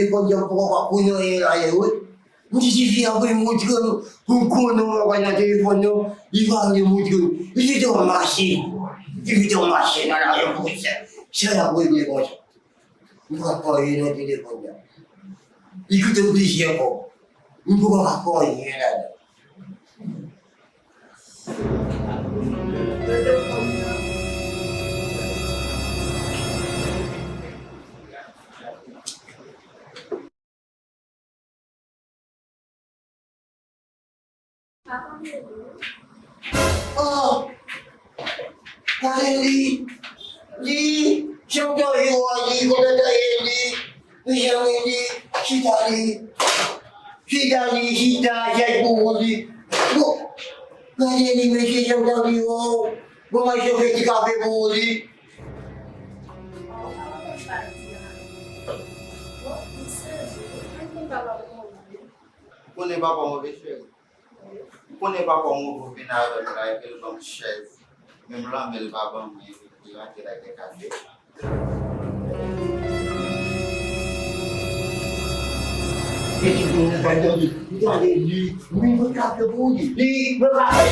telepon dia pokok punya air Mesti sisi apa yang muncul Kuno banyak telefon tu Ivan dia muncul Itu tu masih Anak yang pusat Saya boleh beli bos Berapa ini telefon dia Ikut beli siapa Berapa ini ada Oh, Li, siapa yang wajib kau dah Li? Yang ini kita jadi budi. Bu, kau jadi mesej yang dah liu. Bu masuk ke kafe budi. Pune bapa mo beshe. Pune bapa mo binara try ke bang chef. Memla mel baba mo diwa tira ke kafe. Jadi punya banyak ni. Itu ada Li, berkata budi. Li, berkata.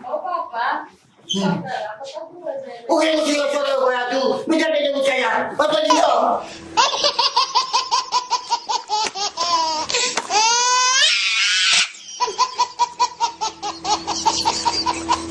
Oh, Papa. Saudara, aku tahu aja. Okey, sudah kau tu. Minta dia percaya. Apa dia?